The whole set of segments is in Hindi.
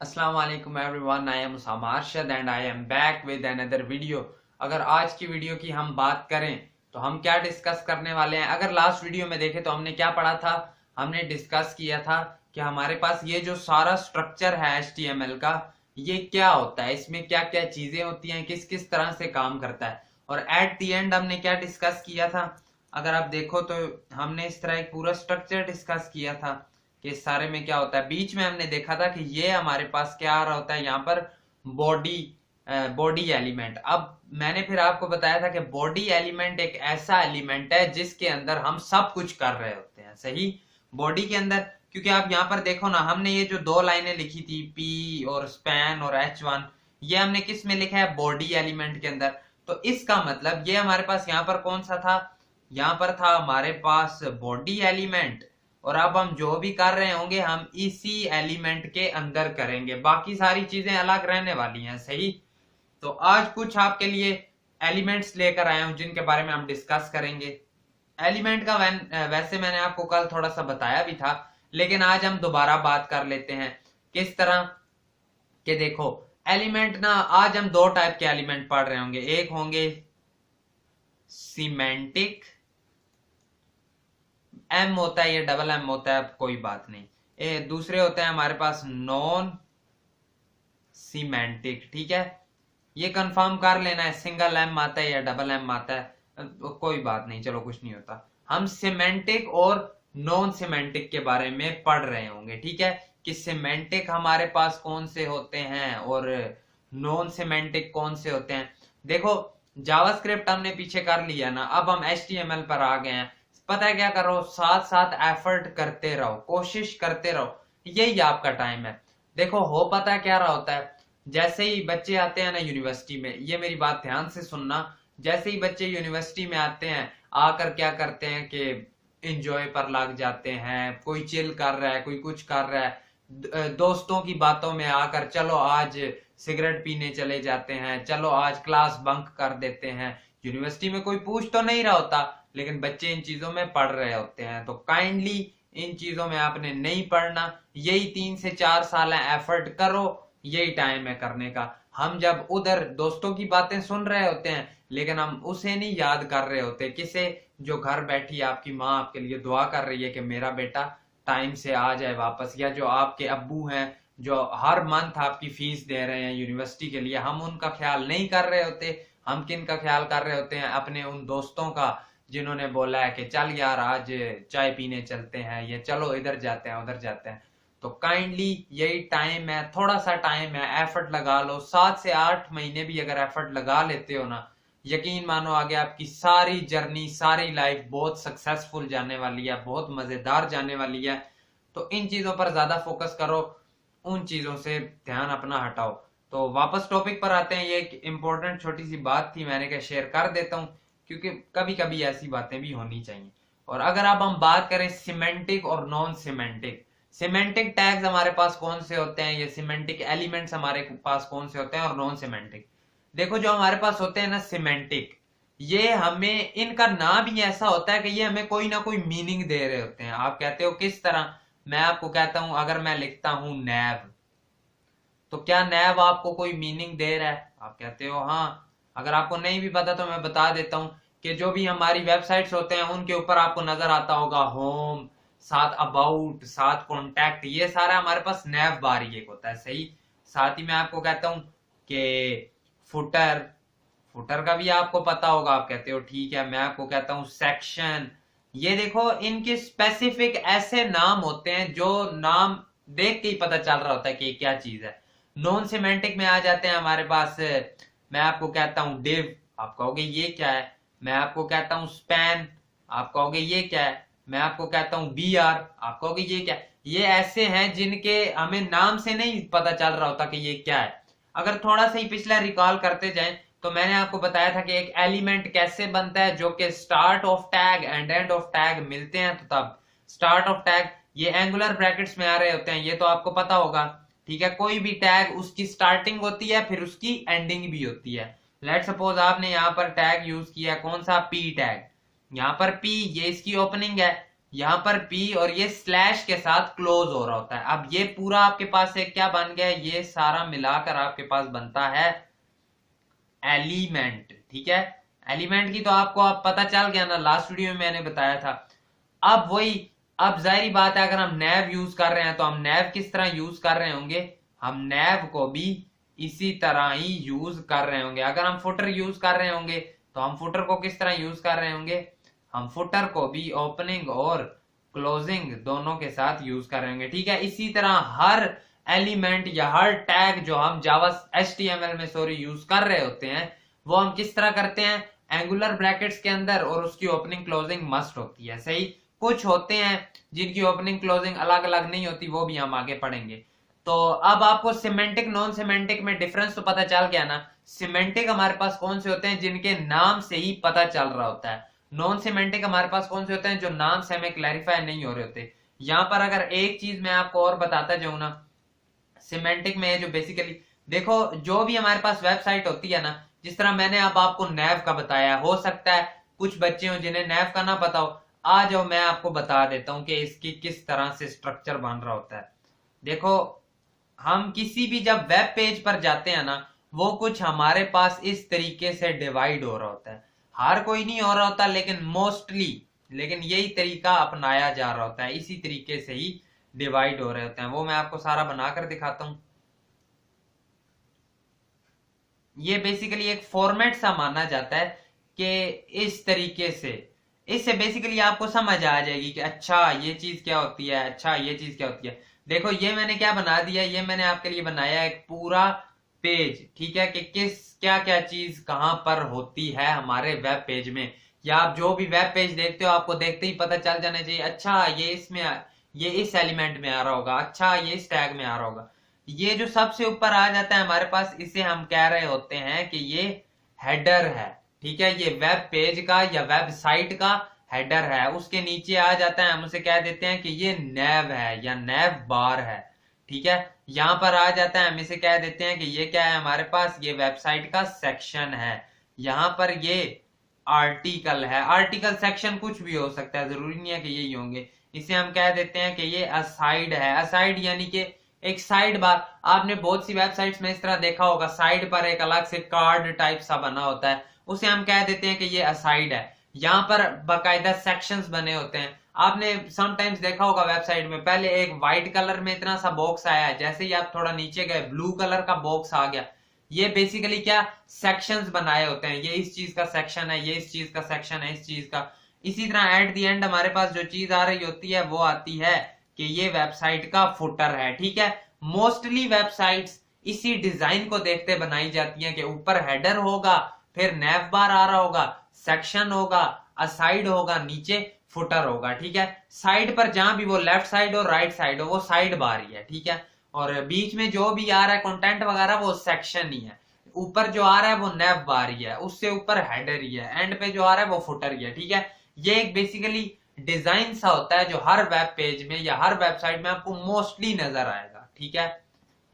अस्सलाम वालेकुम everyone, I am Usama Arshad and I am back with another video. अगर आज की वीडियो की हम बात करें तो हम क्या डिस्कस करने वाले हैं। अगर लास्ट वीडियो में देखें तो हमने क्या पढ़ा था, हमने डिस्कस किया था कि हमारे पास ये जो सारा स्ट्रक्चर है HTML का, ये क्या होता है, इसमें क्या क्या चीजें होती हैं, किस किस तरह से काम करता है। और एट द एंड हमने क्या डिस्कस किया था, अगर आप देखो तो हमने इस तरह एक पूरा स्ट्रक्चर डिस्कस किया था कि इस सारे में क्या होता है। बीच में हमने देखा था कि ये हमारे पास क्या आ रहा होता है, यहाँ पर बॉडी बॉडी एलिमेंट। अब मैंने फिर आपको बताया था कि बॉडी एलिमेंट एक ऐसा एलिमेंट है जिसके अंदर हम सब कुछ कर रहे होते हैं, सही। बॉडी के अंदर, क्योंकि आप यहाँ पर देखो ना, हमने ये जो दो लाइनें लिखी थी P और स्पैन और H1, ये हमने किस में लिखा है, बॉडी एलिमेंट के अंदर। तो इसका मतलब ये हमारे पास यहाँ पर कौन सा था, यहाँ पर था हमारे पास बॉडी एलिमेंट। और अब हम जो भी कर रहे होंगे हम इसी एलिमेंट के अंदर करेंगे, बाकी सारी चीजें अलग रहने वाली हैं, सही। तो आज कुछ आपके लिए एलिमेंट्स लेकर आया हूं जिनके बारे में हम डिस्कस करेंगे। एलिमेंट का वैसे मैंने आपको कल थोड़ा सा बताया भी था, लेकिन आज हम दोबारा बात कर लेते हैं। किस तरह के, देखो एलिमेंट ना, आज हम दो टाइप के एलिमेंट पढ़ रहे होंगे। एक होंगे सीमेंटिक, एम होता है, ये डबल एम होता है, कोई बात नहीं। दूसरे होते हैं हमारे पास नॉन सीमेंटिक, ठीक है। ये कंफर्म कर लेना है, सिंगल एम आता है या डबल एम आता है, कोई बात नहीं, चलो कुछ नहीं होता। हम सीमेंटिक और नॉन सीमेंटिक के बारे में पढ़ रहे होंगे, ठीक है, कि सीमेंटिक हमारे पास कौन से होते हैं और नॉन सीमेंटिक कौन से होते हैं। देखो जावास्क्रिप्ट हमने पीछे कर लिया ना, अब हम HTML पर आ गए हैं। पता है क्या करो, साथ साथ एफर्ट करते रहो, कोशिश करते रहो, यही आपका टाइम है। देखो हो पता है क्या रहा होता है, जैसे ही बच्चे आते हैं ना यूनिवर्सिटी में, ये मेरी बात ध्यान से सुनना, जैसे ही बच्चे यूनिवर्सिटी में आते हैं, आकर क्या करते हैं कि एंजॉय पर लग जाते हैं। कोई चिल कर रहा है, कोई कुछ कर रहा है, दोस्तों की बातों में आकर चलो आज सिगरेट पीने चले जाते हैं, चलो आज क्लास बंक कर देते हैं। यूनिवर्सिटी में कोई पूछ तो नहीं रहा होता, लेकिन बच्चे इन चीजों में पढ़ रहे होते हैं। तो काइंडली इन चीजों में आपने नहीं पढ़ना, यही 3 से 4 साल है, एफर्ट करो, यही टाइम है करने का। हम जब उधर दोस्तों की बातें सुन रहे होते हैं, लेकिन हम उसे नहीं याद कर रहे होते, किसे, जो घर बैठी आपकी माँ आपके लिए दुआ कर रही है कि मेरा बेटा टाइम से आ जाए वापस, या जो आपके अब्बू हैं जो हर मंथ आपकी फीस दे रहे हैं यूनिवर्सिटी के लिए, हम उनका ख्याल नहीं कर रहे होते। हम किन का ख्याल कर रहे होते हैं, अपने उन दोस्तों का जिन्होंने बोला है कि चल यार आज चाय पीने चलते हैं, या चलो इधर जाते हैं उधर जाते हैं। तो काइंडली यही टाइम है, थोड़ा सा टाइम है, एफर्ट लगा लो। 7 से 8 महीने भी अगर एफर्ट लगा लेते हो ना, यकीन मानो आगे आपकी सारी जर्नी, सारी लाइफ बहुत सक्सेसफुल जाने वाली है, बहुत मजेदार जाने वाली है। तो इन चीजों पर ज्यादा फोकस करो, उन चीजों से ध्यान अपना हटाओ। तो वापस टॉपिक पर आते हैं। ये एक इंपॉर्टेंट छोटी सी बात थी, मैंने कहा शेयर कर देता हूँ, क्योंकि कभी कभी ऐसी बातें भी होनी चाहिए। और अगर अब हम बात करें सिमेंटिक और नॉन सिमेंटिक, सिमेंटिक टैग्स हमारे पास कौन से होते हैं, ये सिमेंटिक एलिमेंट्स हमारे पास कौन से होते हैं, और नॉन सिमेंटिक। देखो जो हमारे पास होते हैं ना सिमेंटिक, ये हमें, इनका नाम ही ऐसा होता है कि ये हमें कोई ना कोई मीनिंग दे रहे होते हैं। आप कहते हो किस तरह, मैं आपको कहता हूं, अगर मैं लिखता हूं नैव, तो क्या नैव आपको कोई मीनिंग दे रहा है, आप कहते हो हाँ। अगर आपको नहीं भी पता तो मैं बता देता हूं कि जो भी हमारी वेबसाइट्स होते हैं उनके ऊपर आपको नजर आता होगा होम, साथ अबाउट, साथ कॉन्टैक्ट, ये सारा हमारे पास नैव बार ही एक होता है, सही। साथ ही मैं आपको कहता हूं कि फुटर, फुटर का भी आपको पता होगा, आप कहते हो ठीक है। मैं आपको कहता हूं सेक्शन, ये देखो इनके स्पेसिफिक ऐसे नाम होते हैं जो नाम देख के ही पता चल रहा होता है कि ये क्या चीज है। नॉन सिमेंटिक में आ जाते हैं हमारे पास, मैं आपको कहता हूं डिव, आप कहोगे ये क्या है। मैं आपको कहता हूं स्पैन, आप कहोगे ये क्या है। मैं आपको कहता हूं BR, आप कहोगे ये क्या है। ये ऐसे हैं जिनके हमें नाम से नहीं पता चल रहा होता कि ये क्या है। अगर थोड़ा सा ही पिछला रिकॉल करते जाएं तो मैंने आपको बताया था कि एक एलिमेंट कैसे बनता है, जो कि start of tag and end of tag मिलते हैं। तो तब स्टार्ट ऑफ टैग ये एंगुलर ब्रैकेट्स में आ रहे होते हैं, ये तो आपको पता होगा, ठीक है। कोई भी टैग उसकी स्टार्टिंग होती है, फिर उसकी एंडिंग भी होती है। लेट सपोज आपने यहाँ पर टैग यूज किया, कौन सा, P टैग, यहाँ पर P, ये इसकी ओपनिंग है, यहाँ पर P और ये स्लैश के साथ क्लोज हो रहा होता है। अब ये पूरा आपके पास एक क्या बन गया, ये सारा मिलाकर आपके पास बनता है एलिमेंट। ठीक है, एलिमेंट की तो आपको अब पता चल गया ना, लास्ट वीडियो में मैंने बताया था। अब वही, अब जाहिर बात है अगर हम नैव यूज कर रहे हैं तो हम नैव किस तरह यूज कर रहे होंगे, हम नैव को भी इसी तरह ही यूज कर रहे होंगे। अगर हम फुटर यूज कर रहे होंगे तो हम फुटर को किस तरह यूज कर रहे होंगे, हम फुटर को भी ओपनिंग और क्लोजिंग दोनों के साथ यूज कर रहे होंगे। ठीक है, इसी तरह हर एलिमेंट या हर टैग जो हम जावा HTML में यूज कर रहे होते हैं वो हम किस तरह करते हैं, एंगुलर ब्रैकेट्स के अंदर, और उसकी ओपनिंग क्लोजिंग मस्ट होती है। सही, कुछ होते हैं जिनकी ओपनिंग क्लोजिंग अलग अलग नहीं होती, वो भी हम आगे पढ़ेंगे। तो अब आपको सिमेंटिक नॉन सिमेंटिक में डिफरेंस तो पता चल गया ना। सिमेंटिक हमारे पास कौन से होते हैं, जिनके नाम से ही पता चल रहा होता है। नॉन सिमेंटिक हमारे पास कौन से होते हैं, जो नाम से हमें क्लैरिफाई नहीं हो रहे होते। यहां पर अगर एक चीज मैं आपको और बताता जाऊं ना, सिमेंटिक में जो बेसिकली देखो, जो भी हमारे पास वेबसाइट होती है ना, जिस तरह मैंने अब आपको नैव का बताया, हो सकता है कुछ बच्चे हो जिन्हें नैव का ना पता हो, आ जाओ मैं आपको बता देता हूं कि इसकी किस तरह से स्ट्रक्चर बन रहा होता है। देखो, हम किसी भी जब वेब पेज पर जाते हैं ना, वो कुछ हमारे पास इस तरीके से डिवाइड हो रहा होता है। हर कोई नहीं हो रहा होता, लेकिन मोस्टली, लेकिन यही तरीका अपनाया जा रहा होता है, इसी तरीके से ही डिवाइड हो रहे होते हैं। वो मैं आपको सारा बनाकर दिखाता हूं। ये बेसिकली एक फॉर्मेट सा माना जाता है कि इस तरीके से, इससे बेसिकली आपको समझ आ जाएगी कि अच्छा ये चीज क्या होती है, अच्छा ये चीज क्या होती है। देखो, ये मैंने क्या बना दिया, ये मैंने आपके लिए बनाया एक पूरा पेज। ठीक है, कि किस क्या क्या चीज कहां पर होती है हमारे वेब पेज में, या आप जो भी वेब पेज देखते हो आपको देखते ही पता चल जाना चाहिए, अच्छा ये इसमें, ये इस एलिमेंट में आ रहा होगा, अच्छा ये इस टैग में आ रहा होगा। ये जो सबसे ऊपर आ जाता है हमारे पास, इसे हम कह रहे होते हैं कि ये हेडर है। ठीक है, ये वेब पेज का या वेबसाइट का हेडर है। उसके नीचे आ जाता है, हम उसे कह देते हैं कि ये नैव है या नैव बार है। ठीक है, यहां पर आ जाता है, हम इसे कह देते हैं कि ये क्या है हमारे पास, ये वेबसाइट का सेक्शन है। यहां पर ये आर्टिकल है, आर्टिकल सेक्शन कुछ भी हो सकता है, जरूरी नहीं है कि यही होंगे। इसे हम कह देते हैं कि ये असाइड है। असाइड यानी कि एक साइड बार। आपने बहुत सी वेबसाइट्स में इस तरह देखा होगा, साइड पर एक अलग से कार्ड टाइप सा बना होता है, उसे हम कह देते हैं कि ये असाइड है। यहाँ पर बाकायदा सेक्शंस बने होते हैं। आपने समटाइम्स देखा होगा वेबसाइट में, पहले एक व्हाइट कलर में इतना सा बॉक्स आया है, जैसे ही आप थोड़ा नीचे गए ब्लू कलर का बॉक्स आ गया। ये बेसिकली क्या, सेक्शंस बनाए होते हैं, ये इस चीज का सेक्शन है, ये इस चीज का सेक्शन है, इस चीज का। इसी तरह एट द एंड हमारे पास जो चीज आ रही होती है वो आती है कि ये वेबसाइट का फुटर है। ठीक है, मोस्टली वेबसाइट्स इसी डिजाइन को देखते बनाई जाती हैं कि ऊपर हेडर होगा, फिर नैव बार आ रहा होगा, सेक्शन होगा, असाइड होगा, नीचे फुटर होगा। ठीक है, साइड पर जहां भी वो लेफ्ट साइड और राइट साइड हो वो साइड बार ही है। ठीक है, और बीच में जो भी आ रहा है कंटेंट वगैरह वो सेक्शन ही है। ऊपर जो आ रहा है वो नैव बार ही है, उससे ऊपर हेडर ही है, एंड पे जो आ रहा है वो फुटर ही है। ठीक है, ये एक बेसिकली डिजाइन सा होता है जो हर वेब पेज में या हर वेबसाइट में आपको मोस्टली नजर आएगा। ठीक है,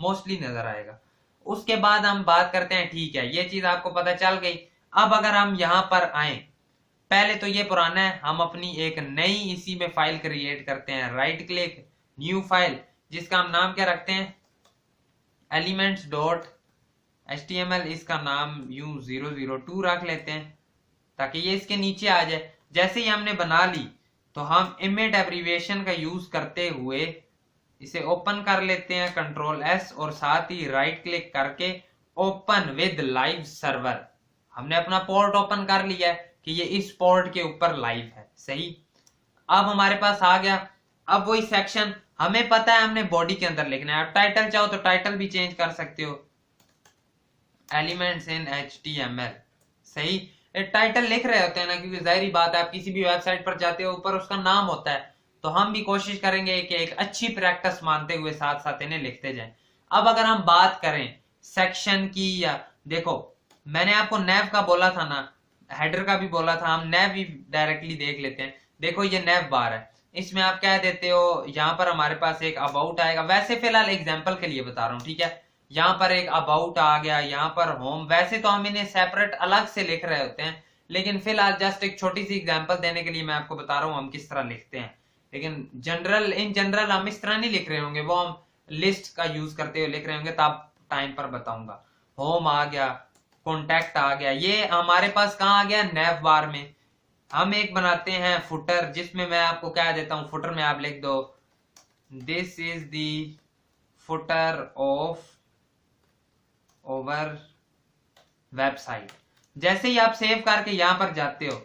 मोस्टली नजर आएगा। उसके बाद हम बात करते हैं, ठीक है ये चीज आपको पता चल गई। अब अगर हम यहां पर आए, पहले तो ये पुराना है, हम अपनी एक नई इसी में फाइल क्रिएट करते हैं, राइट क्लिक, न्यू फाइल, जिसका हम नाम क्या रखते हैं, elements.html। इसका नाम u002 रख लेते हैं ताकि ये इसके नीचे आ जाए। जैसे ही हमने बना ली तो हम इमेज एब्रीविएशन का यूज करते हुए इसे ओपन कर लेते हैं, कंट्रोल S, और साथ ही राइट क्लिक करके ओपन विद लाइव सर्वर। हमने अपना पोर्ट ओपन कर लिया है कि ये इस पोर्ट के ऊपर लाइव है। सही, अब हमारे पास आ गया। अब वही सेक्शन हमें पता है हमने बॉडी के अंदर लिखना है। अब टाइटल चाहो तो टाइटल भी चेंज कर सकते हो, एलिमेंट्स इन HTML। सही, टाइटल लिख रहे होते हैं ना, क्योंकि जाहिर बात है आप किसी भी वेबसाइट पर जाते हो ऊपर उसका नाम होता है, तो हम भी कोशिश करेंगे कि एक अच्छी प्रैक्टिस मानते हुए साथ साथ इन्हें लिखते जाएं। अब अगर हम बात करें सेक्शन की, या देखो मैंने आपको नैव का बोला था ना, हेडर का भी बोला था, हम नैव भी डायरेक्टली देख लेते हैं। देखो ये नैव बार है, इसमें आप कह देते हो, यहाँ पर हमारे पास एक अबाउट आएगा। वैसे फिलहाल एग्जाम्पल के लिए बता रहा हूँ। ठीक है, यहाँ पर एक अबाउट आ गया, यहाँ पर होम। वैसे तो हम इन्हें सेपरेट अलग से लिख रहे होते हैं, लेकिन फिलहाल जस्ट एक छोटी सी एग्जांपल देने के लिए मैं आपको बता रहा हूँ हम किस तरह लिखते हैं। लेकिन इन जनरल हम इस तरह नहीं लिख रहे होंगे, वो हम लिस्ट का यूज करते हुए लिख रहे होंगे, तब टाइम पर बताऊंगा। होम आ गया, कॉन्टैक्ट आ गया, ये हमारे पास कहाँ आ गया, नैव बार में। हम एक बनाते हैं फुटर, जिसमें मैं आपको क्या देता हूं, फुटर में आप लिख दो this is the footer of over website. जैसे ही आप सेव करके यहां पर जाते हो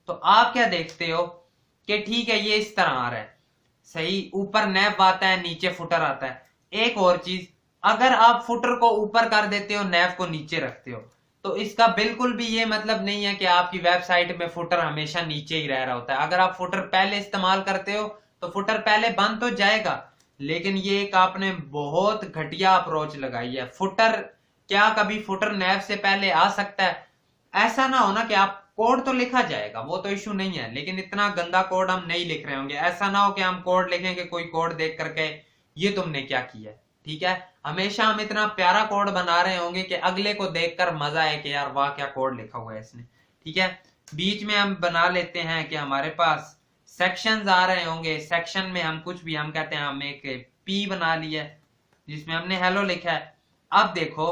तो आप क्या देखते हो कि ठीक है ये इस तरह आ रहा है, सही, ऊपर नैव आता है, नीचे फुटर आता है। एक और चीज, अगर आप फुटर को ऊपर कर देते हो, नैव को नीचे रखते हो, तो इसका बिल्कुल भी ये मतलब नहीं है कि आपकी वेबसाइट में फुटर हमेशा नीचे ही रह रहा होता है। अगर आप फुटर पहले इस्तेमाल करते हो तो फुटर पहले बन तो जाएगा, लेकिन ये एक आपने बहुत घटिया अप्रोच लगाई है। फुटर क्या कभी फुटर नैव से पहले आ सकता है? ऐसा ना हो ना कि आप कोड तो लिखा जाएगा, वो तो इशू नहीं है, लेकिन इतना गंदा कोड हम नहीं लिख रहे होंगे। ऐसा ना हो कि हम कोड लिखेंगे, कोई कोड देख करके ये तुमने क्या किया है, ठीक है। हमेशा हम इतना प्यारा कोड बना रहे होंगे कि अगले को देखकर मजा आए कि यार वाह क्या कोड लिखा हुआ है इसने, ठीक है। बीच में हम बना लेते हैं कि हमारे पास सेक्शंस आ रहे होंगे, सेक्शन में हम कुछ भी, हम कहते हैं हम एक पी बना लिया जिसमें हमने हेलो लिखा है। अब देखो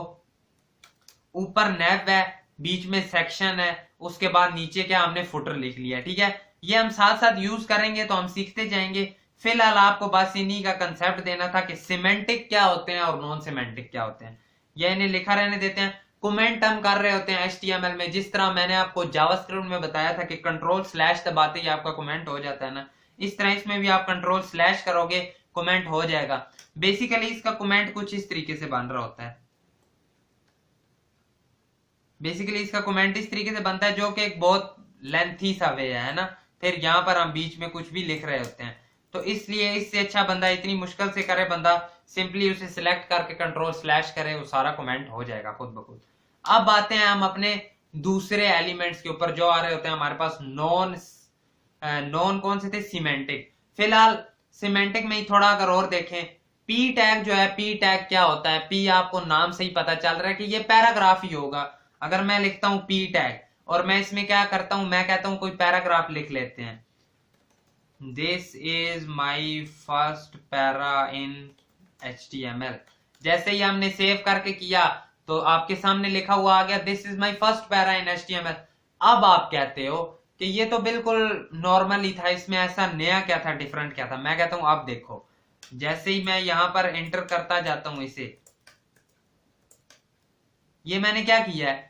ऊपर नैव है, बीच में सेक्शन है, उसके बाद नीचे क्या हमने फुटर लिख लिया, ठीक है। ये हम साथ साथ यूज करेंगे तो हम सीखते जाएंगे। फिलहाल आपको बस इन्हीं का कंसेप्ट देना था कि सिमेंटिक क्या होते हैं और नॉन सिमेंटिक क्या होते हैं। ये इन्हें लिखा रहने देते हैं। कमेंट हम कर रहे होते हैं HTML में, जिस तरह मैंने आपको जावास्क्रिप्ट में बताया था कि कंट्रोल/ दबाते ही आपका कमेंट हो जाता है ना, इस तरह इसमें भी आप कंट्रोल/ करोगे, कमेंट हो जाएगा। बेसिकली इसका कमेंट कुछ इस तरीके से बन रहा होता है, बेसिकली इसका कमेंट इस तरीके से बनता है, जो कि एक बहुत लेंथी सा वे है ना। फिर यहाँ पर हम बीच में कुछ भी लिख रहे होते हैं, तो इसलिए इससे अच्छा बंदा इतनी मुश्किल से करे, बंदा सिंपली उसे सिलेक्ट करके कंट्रोल/ करे, वो सारा कमेंट हो जाएगा खुद ब खुद। अब आते हैं हम अपने दूसरे एलिमेंट्स के ऊपर जो आ रहे होते हैं हमारे पास नॉन कौन से थे, सीमेंटिक। फिलहाल सीमेंटिक में ही थोड़ा अगर और देखें, पी टैग जो है, पी टैग क्या होता है, पी आपको नाम से ही पता चल रहा है कि ये पैराग्राफ ही होगा। अगर मैं लिखता हूं पी टैग और मैं इसमें क्या करता हूं, मैं कहता हूं कोई पैराग्राफ लिख लेते हैं, this is my first para in HTML। जैसे ही हमने सेव करके किया तो आपके सामने लिखा हुआ आ गया this is my first para in HTML। अब आप कहते हो कि ये तो बिल्कुल नॉर्मल ही था, इसमें ऐसा नया क्या था, डिफरेंट क्या था। मैं कहता हूं अब देखो, जैसे ही मैं यहां पर एंटर करता जाता हूं इसे, ये मैंने क्या किया है।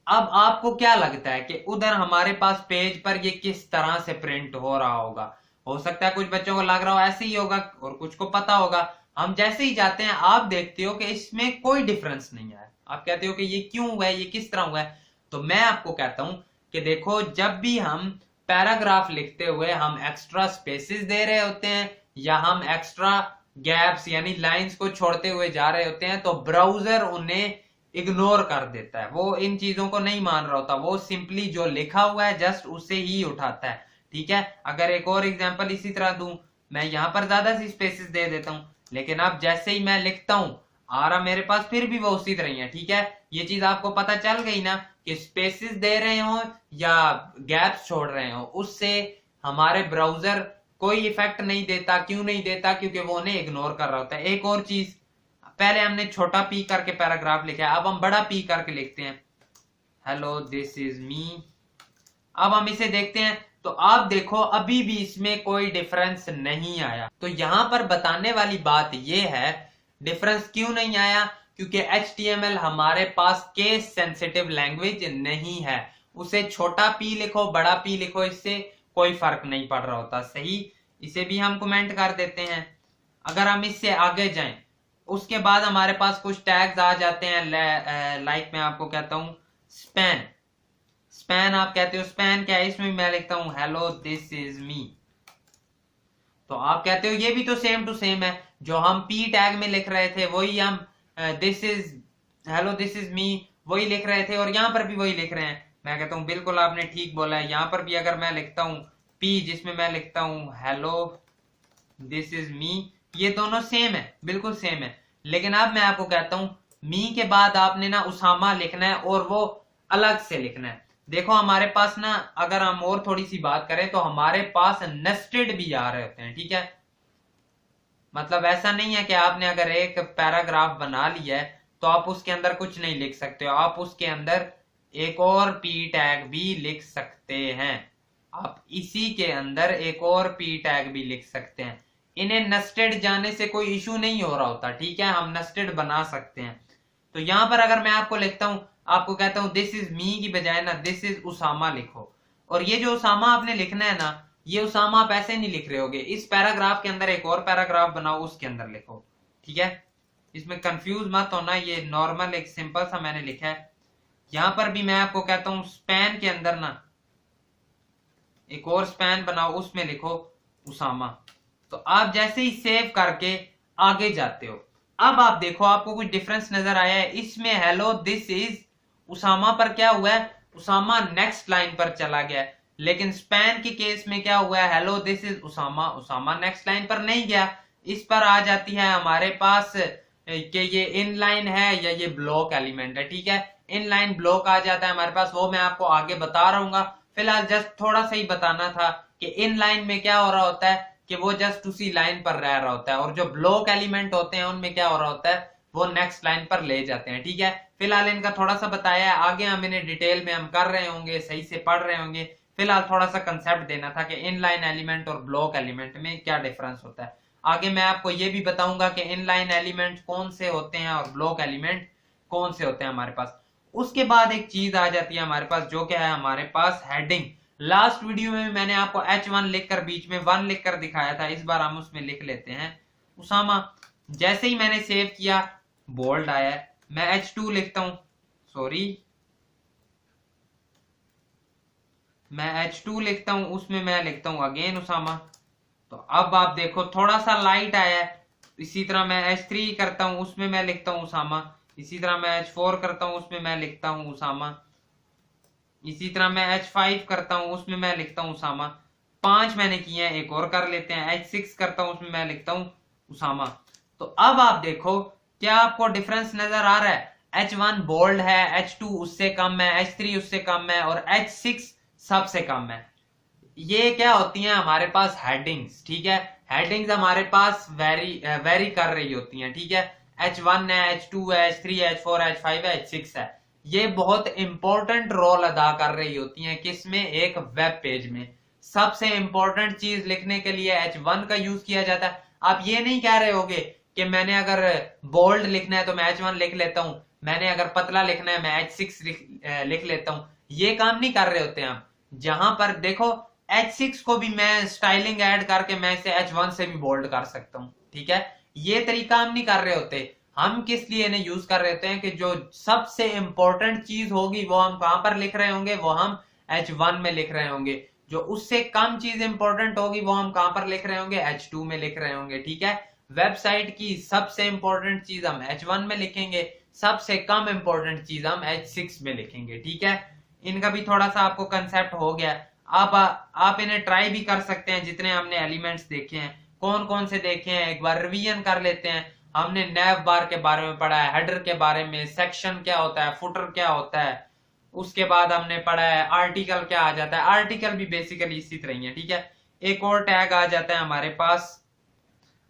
अब आपको क्या लगता है कि उधर हमारे पास पेज पर ये किस तरह से प्रिंट हो रहा होगा? हो सकता है कुछ बच्चों को लग रहा हो ऐसे ही होगा और कुछ को पता होगा। हम जैसे ही जाते हैं आप देखते हो कि इसमें कोई डिफरेंस नहीं है, आप कहते हो कि ये क्यों हुआ है, ये किस तरह हुआ है। तो मैं आपको कहता हूं कि देखो, जब भी हम पैराग्राफ लिखते हुए हम एक्स्ट्रा स्पेसिस दे रहे होते हैं या हम एक्स्ट्रा गैप्स यानी लाइंस को छोड़ते हुए जा रहे होते हैं, तो ब्राउजर उन्हें इग्नोर कर देता है, वो इन चीजों को नहीं मान रहा होता, वो सिंपली जो लिखा हुआ है जस्ट उसे ही उठाता है, ठीक है। अगर एक और एग्जांपल इसी तरह दूं, मैं यहां पर ज्यादा सी स्पेसेस दे देता हूं, लेकिन अब जैसे ही मैं लिखता हूं आ रहा मेरे पास फिर भी वो उसी तरह ही है, ठीक है। ये चीज आपको पता चल गई ना कि स्पेसेस दे रहे हो या गैप्स छोड़ रहे हो, उससे हमारे ब्राउजर कोई इफेक्ट नहीं देता। क्यों नहीं देता? क्योंकि वो उन्हें इग्नोर कर रहा होता है। एक और चीज, पहले हमने छोटा पी करके पैराग्राफ लिखा है, अब हम बड़ा पी करके लिखते हैं, हेलो दिस इज मी। अब हम इसे देखते हैं तो आप देखो अभी भी इसमें कोई डिफरेंस नहीं आया। तो यहां पर बताने वाली बात यह है, डिफरेंस क्यों नहीं आया? क्योंकि HTML हमारे पास केस सेंसिटिव लैंग्वेज नहीं है। उसे छोटा पी लिखो बड़ा पी लिखो, इससे कोई फर्क नहीं पड़ रहा होता, सही। इसे भी हम कमेंट कर देते हैं। अगर हम इससे आगे जाएं, उसके बाद हमारे पास कुछ टैग्स आ जाते हैं, लाइक मैं आपको कहता हूं स्पैन। स्पैन आप कहते हो, स्पैन क्या है? इसमें मैं लिखता हूं हेलो दिस इज मी, तो आप कहते हो ये भी तो सेम टू सेम है, जो हम पी टैग में लिख रहे थे वही हम this is hello this is me वही लिख रहे थे और यहां पर भी वही लिख रहे हैं। मैं कहता हूं बिल्कुल आपने ठीक बोला है। यहां पर भी अगर मैं लिखता हूं पी, जिसमें मैं लिखता हूं हेलो दिस इज मी, ये दोनों सेम है, बिल्कुल सेम है। लेकिन अब मैं आपको कहता हूं मी के बाद आपने ना उसामा लिखना है और वो अलग से लिखना है। देखो हमारे पास ना, अगर हम और थोड़ी सी बात करें तो हमारे पास नेस्टेड भी आ रहे होते हैं, ठीक है। मतलब ऐसा नहीं है कि आपने अगर एक पैराग्राफ बना लिया है तो आप उसके अंदर कुछ नहीं लिख सकते हो, आप उसके अंदर एक और पी टैग भी लिख सकते हैं। आप इसी के अंदर एक और पी टैग भी लिख सकते हैं। इन्हें नेस्टेड जाने से कोई इशू नहीं हो रहा होता, ठीक है, हम नेस्टेड बना सकते हैं। तो यहां पर अगर मैं आपको लिखता हूं, आपको कहता हूं दिस इज मी की बजाय ना दिस इज उसामा लिखो, और ये जो उसामा आपने लिखना है ना, ये उसामा आप ऐसे नहीं लिख रहे होगे, इस पैराग्राफ के अंदर एक और पैराग्राफ बनाओ, उसके अंदर लिखो, ठीक है। इसमें कंफ्यूज मत होना, ये नॉर्मल एक सिंपल सा मैंने लिखा है। यहां पर भी मैं आपको कहता हूं स्पैन के अंदर ना एक और स्पैन बनाओ, उसमें लिखो उसामा। तो आप जैसे ही सेव करके आगे जाते हो, अब आप देखो आपको कुछ डिफरेंस नजर आया है। इसमें हेलो दिस इज उसामा पर क्या हुआ है, उसामा नेक्स्ट लाइन पर चला गया है। लेकिन स्पैन के केस में क्या हुआ है, hello this is Usama, Usama next line पर नहीं गया। इस पर आ जाती है हमारे पास कि ये इन लाइन है या ये ब्लॉक एलिमेंट है, ठीक है। इन लाइन ब्लॉक आ जाता है हमारे पास, वो मैं आपको आगे बता रहा हूँ। फिलहाल जस्ट थोड़ा सा ही बताना था कि इन लाइन में क्या हो रहा होता है कि वो जस्ट उसी लाइन पर रह रहा होता है, और जो ब्लॉक एलिमेंट होते हैं उनमें क्या हो रहा होता है, वो नेक्स्ट लाइन पर ले जाते हैं, ठीक है। फिलहाल इनका थोड़ा सा बताया है, आगे हम इन्हें डिटेल में हम कर रहे होंगे, सही से पढ़ रहे होंगे। फिलहाल थोड़ा सा कंसेप्ट देना था कि इन लाइन एलिमेंट और ब्लॉक एलिमेंट में क्या डिफरेंस होता है। आगे मैं आपको ये भी बताऊंगा कि इन लाइन एलिमेंट कौन से होते हैं और ब्लॉक एलिमेंट कौन से होते हैं हमारे पास। उसके बाद एक चीज आ जाती है हमारे पास, जो क्या है हमारे पास हेडिंग। लास्ट वीडियो में मैंने आपको H1 लिखकर बीच में 1 लिखकर दिखाया था, इस बार हम उसमें लिख लेते हैं उसामा। जैसे ही मैंने सेव किया बोल्ड आया है, मैं H2 लिखता हूं, सॉरी मैं H2 लिखता हूं, उसमें मैं लिखता हूं अगेन उसामा। तो अब आप देखो थोड़ा सा लाइट आया है। इसी तरह मैं H3 करता हूं, उसमें मैं लिखता हूं उसामा। इसी तरह मैं H4 करता हूं, उसमें मैं लिखता हूं उसामा। इसी तरह मैं H5 करता हूं, उसमें मैं लिखता हूं उसामा। 5 मैंने किए हैं, एक और कर लेते हैं। H6 करता हूं, उसमें मैं लिखता हूं उसामा। तो अब आप देखो क्या आपको डिफरेंस नजर आ रहा है। H1 बोल्ड है, H2 उससे कम है, H3 उससे कम है, और H6 सबसे कम है। ये क्या होती हैं हमारे पास हेडिंग्स, ठीक है। हेडिंग्स हमारे पास वेरी कर रही होती हैं, ठीक है। H1 है, H2 है, H3 है, H4 है, H5 है, H6 है। ये बहुत इंपॉर्टेंट रोल अदा कर रही होती हैं, किसमें, एक वेब पेज में। सबसे इंपॉर्टेंट चीज लिखने के लिए H1 का यूज किया जाता है। आप ये नहीं कह रहे होगे कि मैंने अगर बोल्ड लिखना है तो मैं H1 लिख लेता हूं, मैंने अगर पतला लिखना है मैं H6 लिख लेता हूं। ये काम नहीं कर रहे होते हैं हम। जहां पर देखो H6 को भी मैं स्टाइलिंग ऐड करके मैं इसे H1 से भी बोल्ड कर सकता हूं, ठीक है। ये तरीका हम नहीं कर रहे होते। हम किस लिए इन्हें यूज कर रहे होते हैं कि जो सबसे इंपॉर्टेंट चीज होगी वो हम कहां पर लिख रहे होंगे, वो हम H1 में लिख रहे होंगे। जो उससे कम चीज इंपॉर्टेंट होगी वो हम कहां पर लिख रहे होंगे, H2 में लिख रहे होंगे, ठीक है। वेबसाइट की सबसे इंपॉर्टेंट चीज हम H1 में लिखेंगे, सबसे कम इंपॉर्टेंट चीज हम H6 में लिखेंगे, ठीक है। इनका भी थोड़ा सा आपको कंसेप्ट हो गया। आप इन्हें ट्राई भी कर सकते हैं। जितने हमने एलिमेंट्स देखे हैं, कौन कौन से देखे हैं, एक बार रिवीजन कर लेते हैं। हमने नैव बार के बारे में पढ़ा है, हेडर के बारे में, सेक्शन क्या होता है, फुटर क्या होता है। उसके बाद हमने पढ़ा है आर्टिकल क्या आ जाता है। आर्टिकल भी बेसिकली इसी तरह ही है, ठीक है। एक और टैग आ जाता है हमारे पास।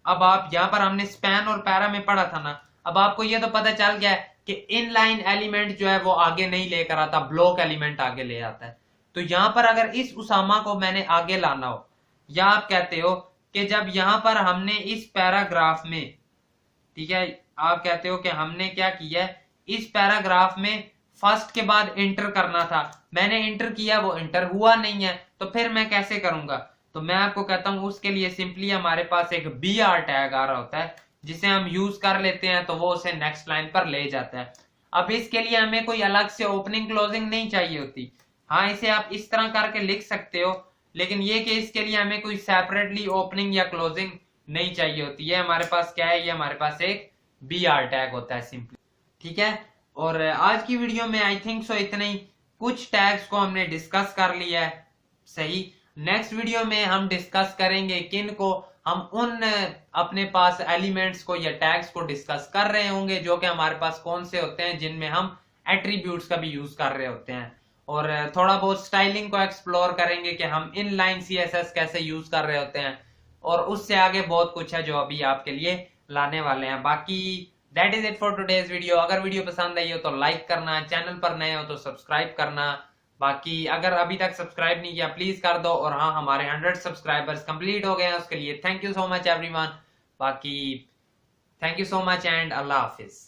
अब आप यहाँ पर हमने स्पैन और पैरा में पढ़ा था ना, अब आपको ये तो पता चल गया है कि इनलाइन एलिमेंट जो है वो आगे नहीं लेकर आता, ब्लॉक एलिमेंट आगे ले आता है। तो यहां पर अगर इस उसामा को मैंने आगे लाना हो, या आप कहते हो कि जब यहां पर हमने इस पैराग्राफ में, ठीक है, आप कहते हो कि हमने क्या किया है, इस पैराग्राफ में फर्स्ट के बाद इंटर करना था, मैंने इंटर किया, वो इंटर हुआ नहीं है, तो फिर मैं कैसे करूंगा। तो मैं आपको कहता हूं उसके लिए सिंपली हमारे पास एक BR टैग आ रहा होता है, जिसे हम यूज कर लेते हैं, तो वो उसे नेक्स्ट लाइन पर ले जाता है। अब इसके लिए हमें कोई अलग से ओपनिंग क्लोजिंग नहीं चाहिए होती। हाँ, इसे आप इस तरह करके लिख सकते हो, लेकिन ये कि इसके लिए हमें कोई सेपरेटली ओपनिंग या क्लोजिंग नहीं चाहिए होती है। हमारे पास क्या है, ये हमारे पास एक BR टैग होता है सिंपली, ठीक है। और आज की वीडियो में आई थिंक सो इतना ही। कुछ टैग्स को हमने डिस्कस कर लिया है, सही। नेक्स्ट वीडियो में हम डिस्कस करेंगे किन को, हम उन अपने पास एलिमेंट्स को या टैग्स को डिस्कस कर रहे होंगे जो कि हमारे पास कौन से होते हैं, जिनमें हम एट्रीब्यूट्स का भी यूज कर रहे होते हैं। और थोड़ा बहुत स्टाइलिंग को एक्सप्लोर करेंगे कि हम इनलाइन CSS कैसे यूज कर रहे होते हैं, और उससे आगे बहुत कुछ है जो अभी आपके लिए लाने वाले हैं। बाकी that is it for today's video. अगर वीडियो पसंद आई हो तो लाइक करना, चैनल पर नए हो तो सब्सक्राइब करना। बाकी अगर अभी तक सब्सक्राइब नहीं किया प्लीज कर दो। और हाँ, हमारे 100 सब्सक्राइबर्स कंप्लीट हो गए हैं, उसके लिए thank you so much everyone. बाकी thank you so much and अल्लाह हाफिज।